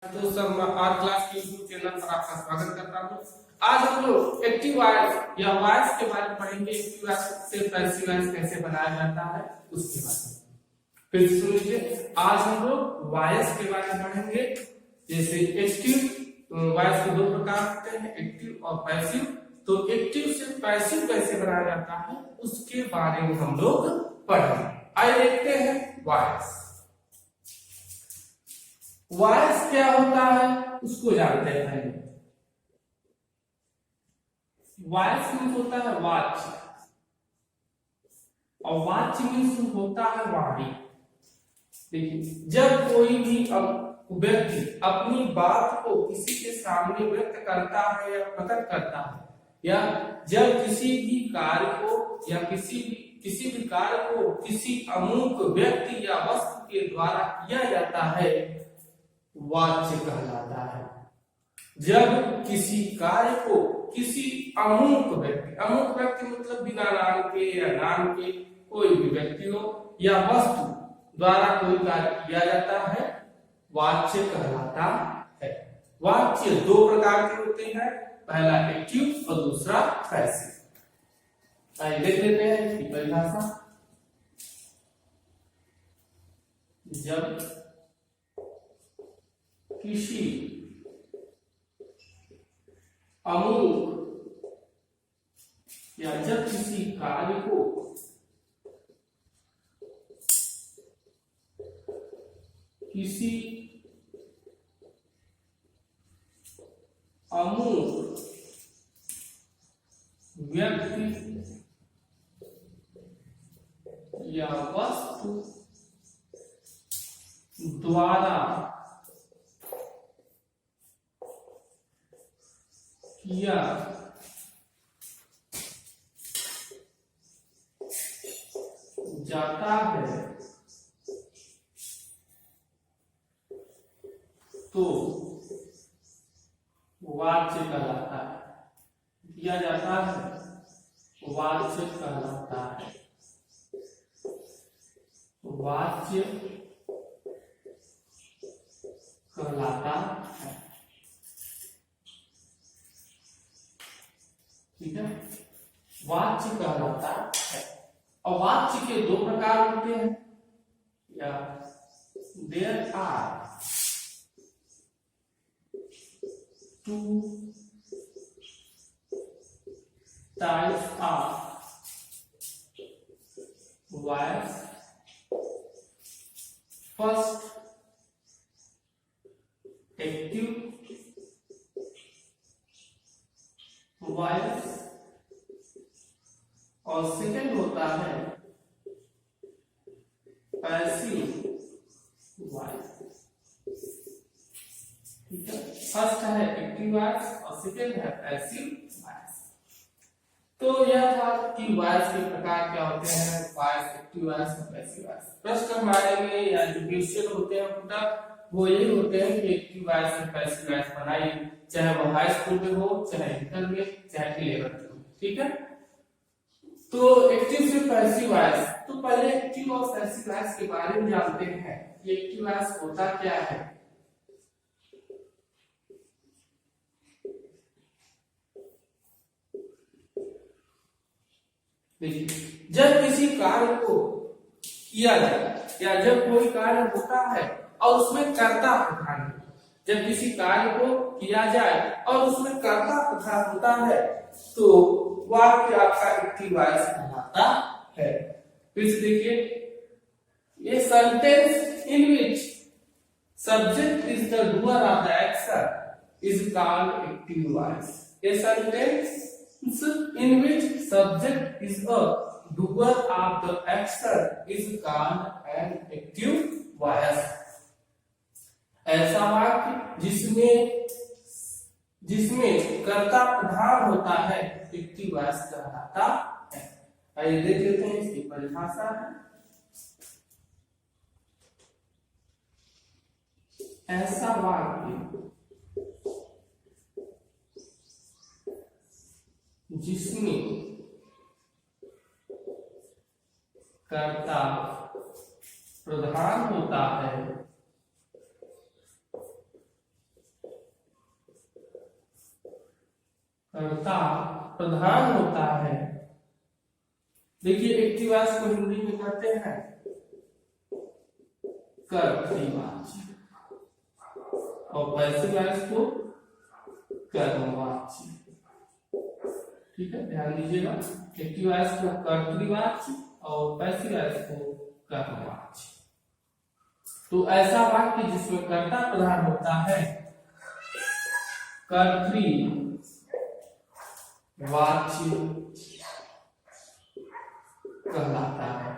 तो सब are class के यूट्यूब चैनल पर आपका स्वागत करता हूँ। आज हम लोग एक्टिव वॉइस या वॉइस के बारे में पढ़ेंगे। एक्टिव वॉइस से पैसिव वॉइस कैसे बनाया जाता है उसके बारे में। फिर सुन लीजिए, आज हम लोग वॉइस के बारे में पढ़ेंगे। जैसे एक्टिव वॉइस के दो प्रकार होते हैं, एक्टिव और पैसिव। तो एक्टिव से पैसिव कैसे बनाया जाता है उसके बारे में हम लोग पढ़ेंगे। आइए देखते हैं वॉइस। वॉइस क्या होता है उसको जानते हैं पहले। वॉइस मीन्स होता है वाच, और वाच मीन्स होता है वाणी। देखिए, जब कोई भी व्यक्ति अपनी बात को किसी के सामने व्यक्त करता है या प्रकट करता है, या जब किसी भी कार्य को या किसी भी कार्य को किसी अमुक व्यक्ति या वस्तु के द्वारा किया जाता है, वाच्य कहलाता है। जब किसी कार्य को किसी अमुक व्यक्ति मतलब बिना नाम के या नाम के कोई भी व्यक्ति हो या वस्तु द्वारा कोई कार्य किया जाता है, वाच्य कहलाता है। वाच्य दो प्रकार के होते हैं, पहला एक्टिव और दूसरा पैसिव। आइए देख लेते हैं इसकी परिभाषा। जब किसी अमूक या जब किसी कार्य को किसी अमूक व्यक्ति या वस्तु द्वारा किया जाता है तो वाच्य कहलाता है। किया जाता है वाच्य कहलाता है। वाच्य कहलाता है। ठीक है, वाच्य कहलाता है। और वाच्य के दो प्रकार होते हैं, या there are two types of voice. First, active voice, और सेकंड होता है पैसिव वॉइस। ठीक है, फर्स्ट है एक्टिव वॉइस और सेकंड है पैसिव वॉइस। तो यह था कि वॉइस के प्रकार क्या होते हैं, वॉइस, एक्टिव वॉइस और पैसिव वॉइस। प्रश्न हमारे में या जो क्वेश्चन होते हैं पूरा वो यही होते हैं कि एक्टिव वॉइस और पैसिव वॉइस बनाइए, चाहे वो हाई स्कूल में हो, चाहे इंटर में, चाहे 11th में। ठीक है, तो एक्टिव से पैसिव वॉइस। तो पहले एक्टिव और पैसिव वॉइस के बारे में जानते हैं। ये एक्टिव वॉइस होता क्या है। देखिए, जब किसी कार्य को किया जाए या जब कोई कार्य होता है और उसमें कर्ता प्रधान, जब किसी कार्य को किया जाए और उसमें कर्ता प्रधान होता है तो वाक्य आपका एक्टिव वॉइस कहलाता है। फिर से देखिए, ये sentence in which subject is the doer of the action is called active voice. ये sentence in which subject is a doer of the action is called an active voice। ऐसा वाक्य जिसमें कर्ता प्रधान होता है एक्टिव वॉइस कहलाता है। आइए देख लेते हैं इसकी परिभाषा है। ऐसा वाक्य जिसमें कर्ता प्रधान होता है कर्ता प्रधान होता है। देखिए एक्टिव वॉइस को हिंदी में कहते हैं कर्तृवाची और पैसिव वॉइस को कर्मवाची। ठीक है, ध्यान दीजिएगा, एक्टिव वॉइस को कर्तृवाची और पैसिव वॉइस को कर्मवाची। तो ऐसा वाक्य जिसमें कर्ता प्रधान होता है कर्तृवाची कहलाता है,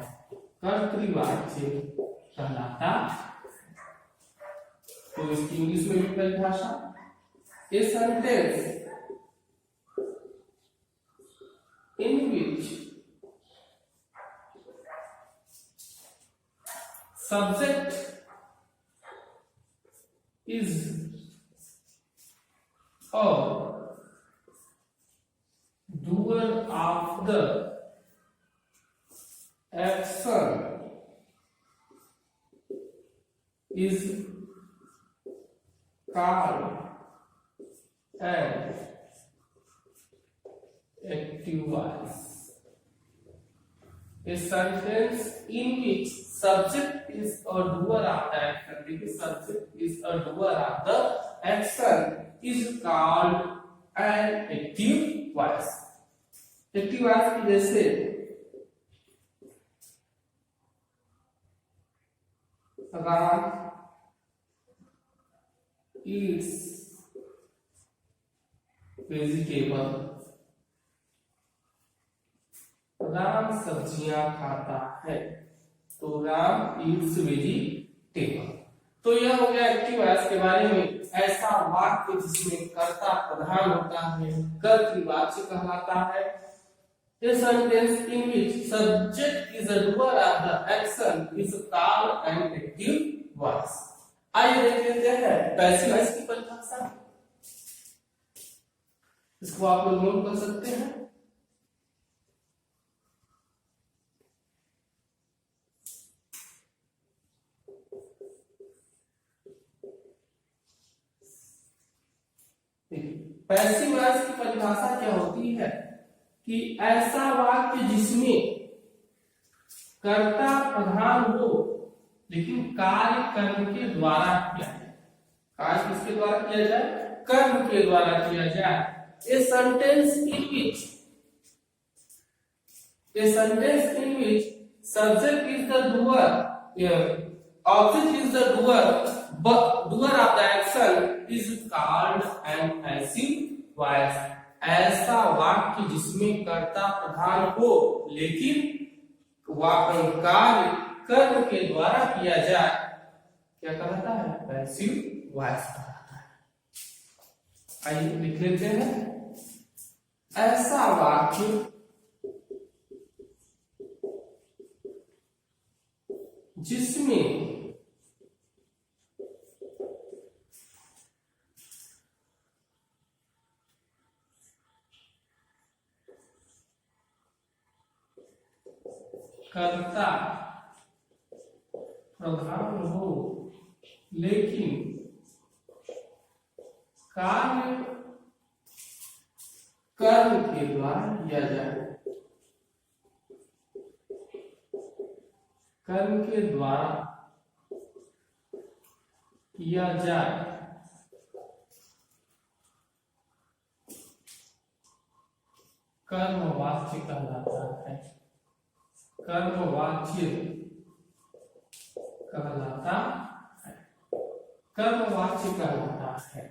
कर्तृवाची कहलाता। तो इसकी इंग्लिश में भी परिभाषा, a sentence in which subject is a doer of the action is called an active voice. A sentence in which subject is a doer of the action, the subject is a doer of the action is called an active voice. Active voice की जैसे Ram eats vegetable, Ram सब्जियां खाता है, तो Ram Yeats vegetable. तो यह हो गया एक्टिव वॉइस के बारे में। ऐसा वाक्य जिसमें कर्ता प्रधान होता है कर्तृवाची कहलाता है। A sentence in which subject is a doer of the action is called an active voice. आइए देख लेते हैं पैसिव वॉइस की परिभाषा। इसको आप लोग नोट कर सकते हैं। पैसिव वॉइस की परिभाषा क्या होती है कि ऐसा वाक्य जिसमें कर्ता प्रधान हो लेकिन कार्य कर्म के द्वारा किया जाए। कार्य किसके द्वारा किया जाए? कर्म के द्वारा किया जाए। A sentence in which subject is the doer, object is the doer, but doer of the action is called an passive voice. ऐसा वाक्य जिसमें कर्ता प्रधान हो लेकिन कार्य कर्म के द्वारा किया जाए क्या कहलाता है? पैसिव वॉइस कहलाता है। आइए लिख लेते हैं। ऐसा वाक्य जिसमें कर्ता प्रधान हो लेकिन कार्य कर्म के द्वारा किया जाए, कर्म के द्वारा किया जाए, कर्मवाच्य कहलाता है। कर्मवाच्य कहलाता है, कर्मवाच्य कहलाता है।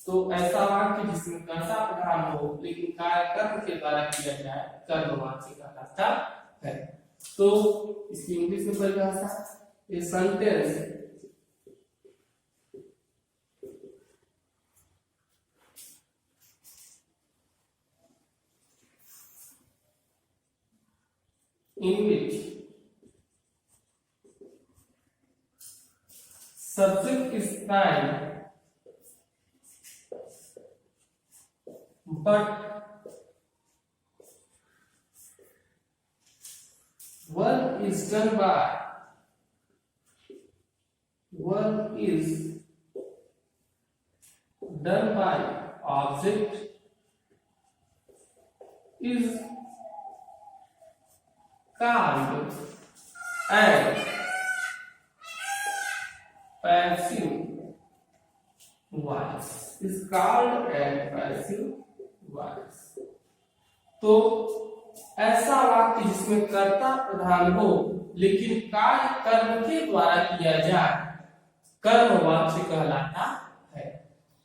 तो ऐसा वाक्य जिसमें कर्ता प्रधान हो लेकिन कार्य कर्म के द्वारा किया जाए कर्मवाच्य कहलाता है। तो इसकी इंग्लिश में परिभाषा, a sentence in which subject is time but work is done by object is called an passive voice, is called an passive voice। तो ऐसा वाक्य जिसमें कर्ता प्रधान हो लेकिन कार्य कर्म के द्वारा किया जाए कर्म वाक्य कहलाता है।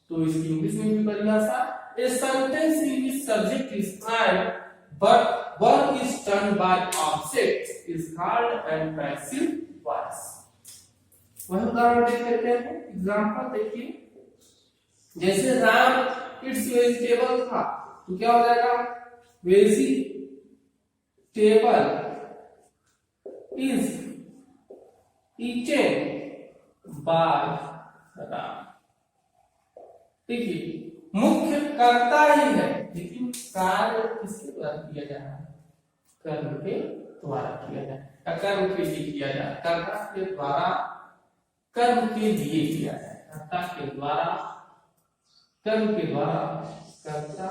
तो इसकी इंग्लिश में भी परिभाषा, a sentence in which subject is prime but work is done by object is called an passive voice। वही उदाहरण देख लेते हैं, एग्जांपल देखिए, जैसे राम इट्स वेजिटेबल था तो क्या हो जाएगा, vegetable is eaten by Ram. देखिए मुख्य कर्ता ही है लेकिन कार्य किसके द्वारा किया जा रहा है, कर्म के द्वारा किया जाए या कर्म के लिए किया जाए, कर्ता के द्वारा कर्म के लिए किया जाए, कर्ता के द्वारा कर्म के द्वारा कर्ता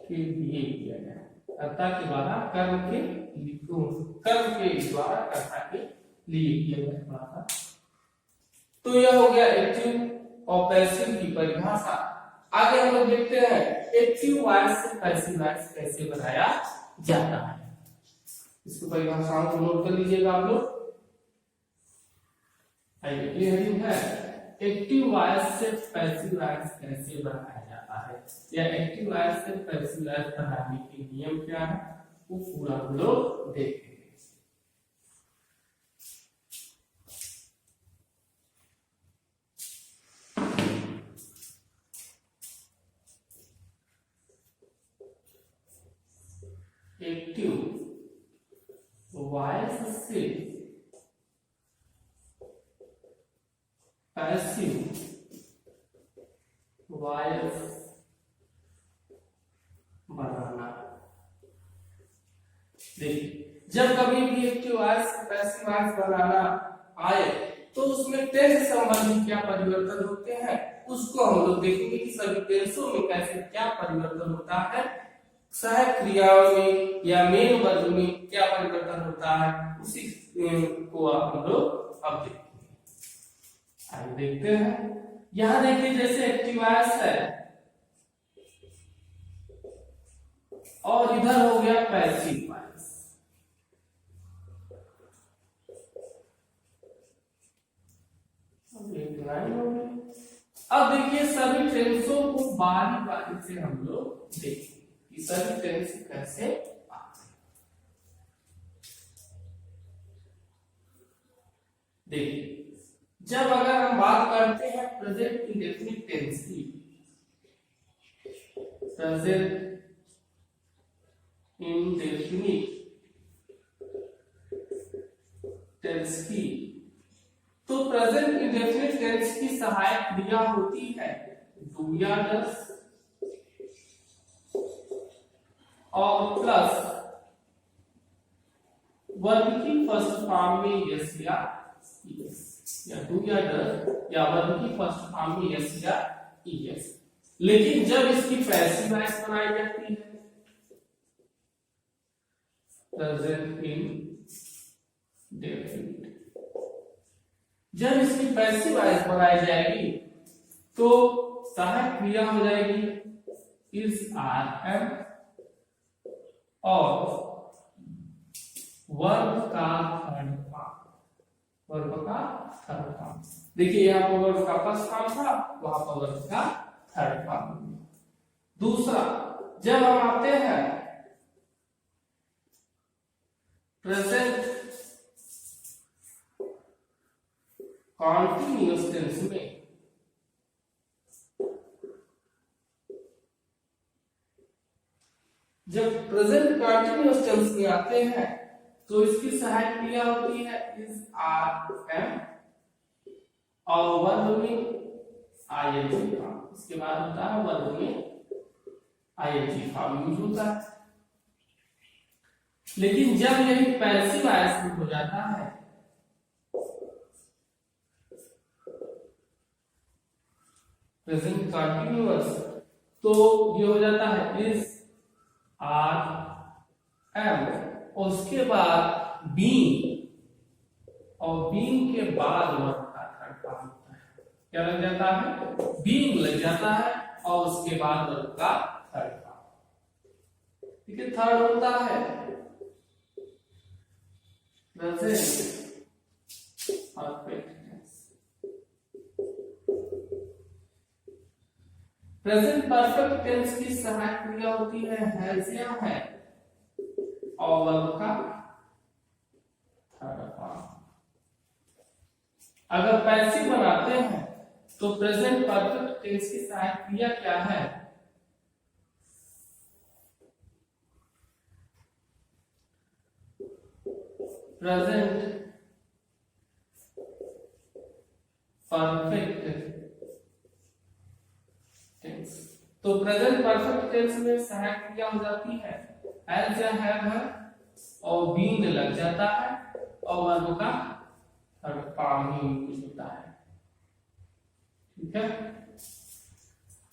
के लिए किया जाए, कर्ता के द्वारा कर्म के लिए, कर्म के द्वारा कर्ता के लिए किया जाए। तो यह हो गया एक्टिव और पैसिव की परिभाषा। आगे हम लोग देखते हैं एक्टिव वॉइस से पैसिव वॉइस कैसे बनाया जाता है। इसकी परिभाषाओं को नोट कर लीजिएगा आप लोग। आइए हेडिंग है एक्टिव वॉइस से पैसिव वॉइस कैसे बनाया जाता है या एक्टिव वॉइस से पैसिव वॉइस बनाने के नियम क्या है वो पूरा हम लोग देखेंगे। एक्टिव वॉइस से पैसिव वॉइस बनाना। देखिए जब कभी भी एक्टिव वॉइस से पैसिव वॉइस बनाना आए तो उसमें टेंस से संबंधित क्या परिवर्तन होते हैं उसको हम लोग देखेंगे कि सभी टेंसों में कैसे क्या परिवर्तन होता है, सहायक क्रियाओं में या मेन वर्ग में क्या परिवर्तन होता है, उसी को हम लोग अब देखेंगे। आइए देखते हैं। यहां देखिए जैसे एक्टिव वॉइस है और इधर हो गया पैसिव वॉइस। अब देखिए सभी टेंसों को बारी बारी से हम लोग देखेंगे कि सभी टेंस कैसे आते हैं। देखिए जब अगर हम बात करते हैं प्रेजेंट इंडेफिनिट टेंस की, प्रेजेंट इंडेफिनिट टेंस की, तो प्रेजेंट इंडेफिनिट टेंस की सहायक क्रिया होती है डू या डस और प्लस वर्ब की फर्स्ट फॉर्म में यस या ईएस, या डू या डस या वर्ब की फर्स्ट फॉर्म में यस या ईएस। लेकिन जब इसकी पैसिव वॉइस बनाई जाती है प्रेजेंट इंडेफिनिट, जब इसकी पैसिव वॉइस बनाई जाएगी तो सहायक क्रिया हो जाएगी इज आर एम और वर्ब का थर्ड फॉर्म, वर्ब का थर्ड फॉर्म। देखिए यहाँ पर वर्ब का फर्स्ट फॉर्म था, वहां पर वर्ब का थर्ड फॉर्म। दूसरा जब हम आते हैं प्रेजेंट कॉन्टिन्यूअस टेंस में, जब प्रेजेंट कॉन्टिन्यूअस टेंस में आते हैं तो इसकी सहायक क्रिया होती है इज आर एम और वर्ब में आईएनजी फॉर्म, इसके बाद होता है वर्ब में आईएनजी फॉर्म यूज होता है। लेकिन जब यही पैसिव वॉइस में हो जाता है प्रेजेंट कंटीन्यूअस, तो ये हो जाता है इज आर एम, उसके बाद बीइंग, और बीइंग के बाद वर्ब का थर्ड फॉर्म होता है। क्या लग जाता है? बीइंग लग जाता है और उसके बाद वर्ब का थर्ड फॉर्म। ठीक है, थर्ड होता है present perfect tense. Present perfect tense की सहायक क्रिया होती है हैज या है और वर्ब का थर्ड फॉर्म। अगर पैसिव बनाते हैं तो प्रेजेंट परफेक्ट टेंस की सहायक क्रिया क्या है? Present perfect tense. तो प्रेजेंट परफेक्ट टेंस में सहायक क्रिया हो जाती है हैज या हैव है और बीइंग लग जाता है और वर्ब का थर्ड फॉर्म ही यूज होता है। ठीक है,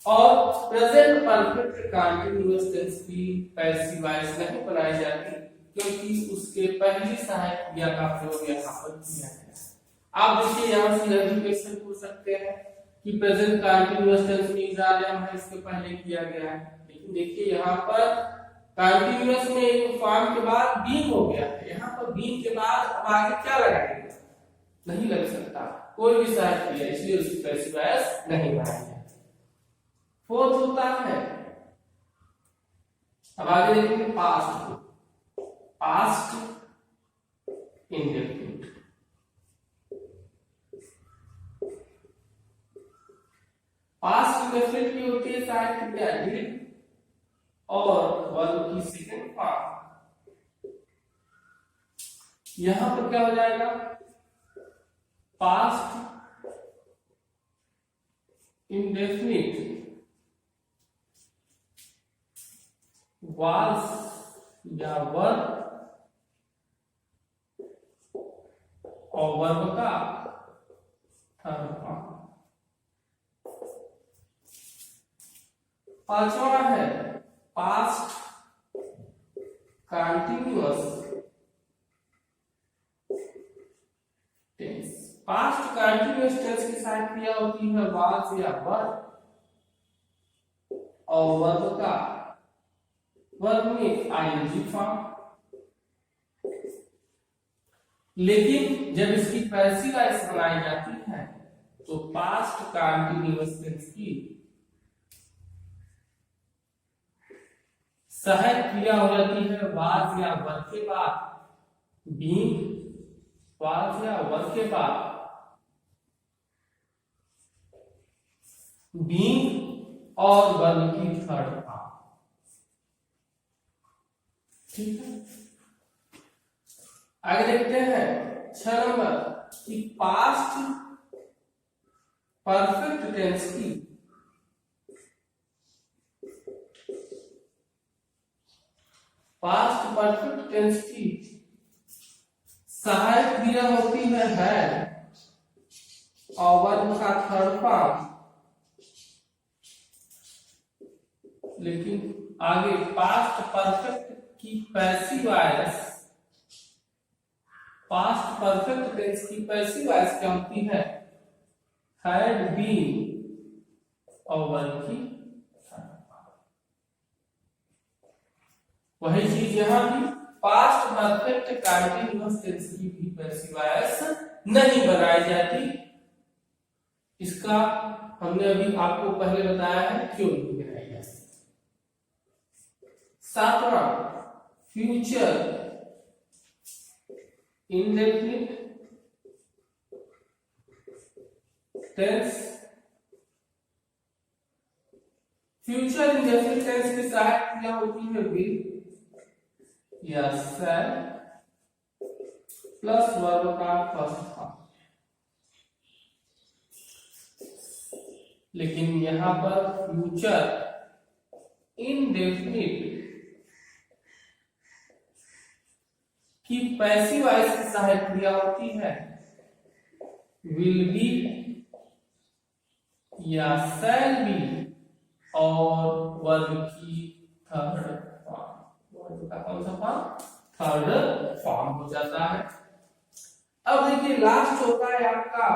और प्रेजेंट परफेक्ट कंटीन्यूअस टेंस की पैसिव वॉइस नहीं बनाई जाती क्योंकि उसके पहली सहायक क्रिया का प्रयोग यहाँ पर किया गया है। आप देखिए यहाँ से यह भी क्वेश्चन पूछ सकते हैं कि प्रेजेंट कंटीन्यूअस टेंस में इज़ालियम है, इसके पहले किया गया है, लेकिन देखिए यहाँ पर कंटीन्यूअस में एक फॉर्म के बाद बीइंग हो गया है, यहाँ पर बीइंग के बाद अब आगे क्या लगाएंगे? नहीं लग सकता कोई भी सहायक क्रिया, इसलिए उसकी पैसिव वॉइस नहीं बनाई जाती। फोर्थ होता है, अब आगे देखेंगे past. Past indefinite. Past indefinite की होती है सहायक क्रिया डिड और वर्ब की सेकंड फॉर्म। यहां पर क्या हो जाएगा? पास्ट इंडेफिनिट वाज या वर्ब और वर्ब का थर्ड फॉर्म। पांचवा है past continuous tense. Past continuous tense की सहायक क्रिया होती है वाज या वर्ब और वर्ब का वर्ब में आईएनजी फॉर्म। लेकिन जब इसकी पैसिव वॉइस बनाई जाती है तो पास्ट कंटीन्यूअस टेंस की सहायक क्रिया हो जाती है वाज या वर्ब के बाद बीइंग, वाज या वर्ब के बाद बीइंग और वर्ब की थर्ड फॉर्म। ठीक है, आगे देखते हैं 6 नंबर कि पास्ट परफेक्ट टेंस की पास्ट परफेक्ट टेंस की सहायक क्रिया होती है हैड और वर्ब का थर्ड फॉर्म। लेकिन आगे पास्ट परफेक्ट की passive voice, past perfect tense की पैसिव वॉइस क्या होती है? हैड बीन और वर्ब की थर्ड फॉर्म। वही चीज यहां भी पास्ट परफेक्ट कंटीन्यूअस टेंस की भी पैसिव वॉइस नहीं बनाई जाती। इसका हमने अभी आपको पहले बताया है क्यों नहीं बनाई जाती। 7वां future indefinite tense. Future indefinite tense की सहायक क्रिया होती है विल या शैल प्लस वर्ब का फर्स्ट फॉर्म। लेकिन यहां पर फ्यूचर इंडेफिनिट की पैसिव वॉइस की सहायक क्रिया होती है विल बी या शैल बी और वर्ब की थर्ड फॉर्म। का कौन सा फॉर्म, थर्ड फॉर्म हो जाता है। अब देखिए लास्ट होता है आपका,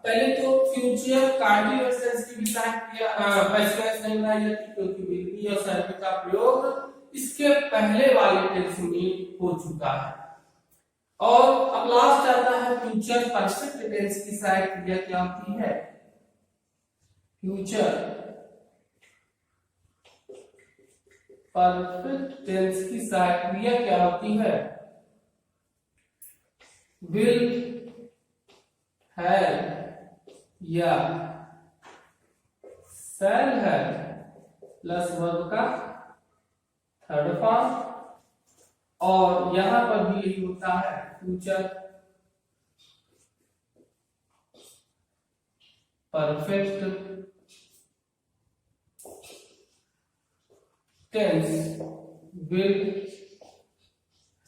पहले तो फ्यूचर कंटीन्यूअस टेंस की विचार किया, पैसिव नहीं बनाई जाती क्योंकि विल बी और शैल बी का प्रयोग इसके पहले वाले टेंस में हो चुका है। और अब लास्ट आता है फ्यूचर परफेक्ट टेंस की सहायक क्रिया क्या होती है, फ्यूचर परफेक्ट टेंस की सहायक क्रिया क्या होती है, विल, हैव या शैल हैव प्लस वर्ब का थर्ड फॉर्म। और यहां पर भी यही होता है, future perfect tense will,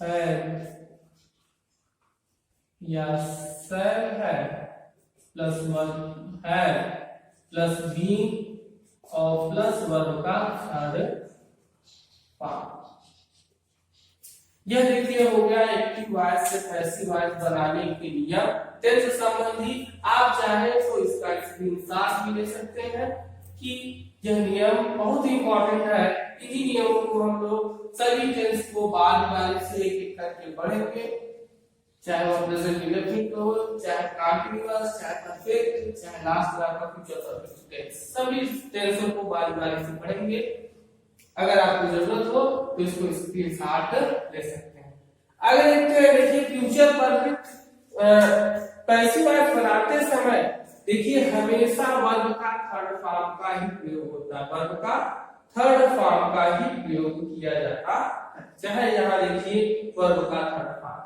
have या shall have plus verb have plus being और प्लस वर्ब का थर्ड फॉर्म। यह देखिए हो गया एक्टिव वॉइस से पैसिव वॉइस बनाने के नियम टेंस संबंधी। आप चाहे तो इसका स्क्रीनशॉट भी ले सकते हैं कि यह नियम बहुत ही इंपॉर्टेंट है। इन्हीं नियमों को हम लोग सभी टेंस को बार से एक एक करके पढ़ेंगे, चाहे वो प्रेजेंट इंडेफिनिट हो, चाहे कंटीन्यूअस, चाहे परफेक्ट, चाहे लास्ट वाला का फ्यूचर परफेक्ट टेंस, सभी टेंसों को बारी से पढ़ेंगे। अगर आपको जरूरत हो तो इसको स्क्रीनशॉट ले सकते हैं। अगर देखिए फ्यूचर परफेक्ट पैसिव वॉइस बनाते समय देखिए हमेशा वर्ब का थर्ड फॉर्म का ही प्रयोग होता है, वर्ब का थर्ड फॉर्म का ही प्रयोग किया जाता है, चाहे यहाँ देखिए वर्ब का थर्ड फॉर्म।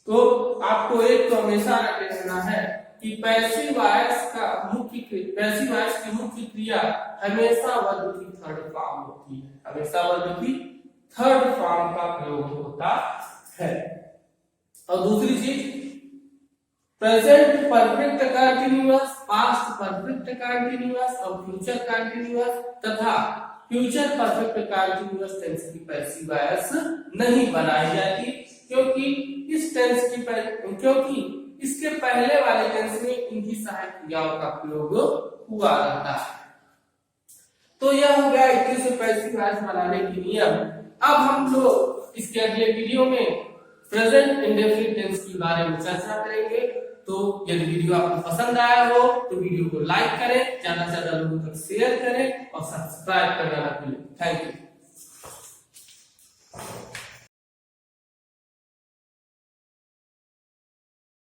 तो आपको एक तो हमेशा रखना है कि पैसिव वॉइस की मुख्य क्रिया हमेशा वर्ब की थर्ड फॉर्म होती है, हमेशा वर्ब की थर्ड फॉर्म का प्रयोग होता है। और दूसरी चीज present perfect continuous, past perfect continuous और फ्यूचर कंटीन्यूअस तथा फ्यूचर परफेक्ट कंटीन्यूअस टेंस की पैसिव वॉइस नहीं बनाई जाती, क्योंकि इसके पहले वाले टेंस में इनकी सहायक क्रियाओं का प्रयोग हुआ रहता है। तो यह हो गया 21 पैसिव वॉइस बनाने के नियम। अब हम लोग इसके अगले वीडियो में प्रेजेंट इंडेफिनिट टेंस के बारे में चर्चा करेंगे। तो यदि वीडियो आपको पसंद आया हो तो वीडियो को लाइक करें, ज्यादा से ज्यादा लोगों तक शेयर करें और सब्सक्राइब करना ना भूलें। Thank you.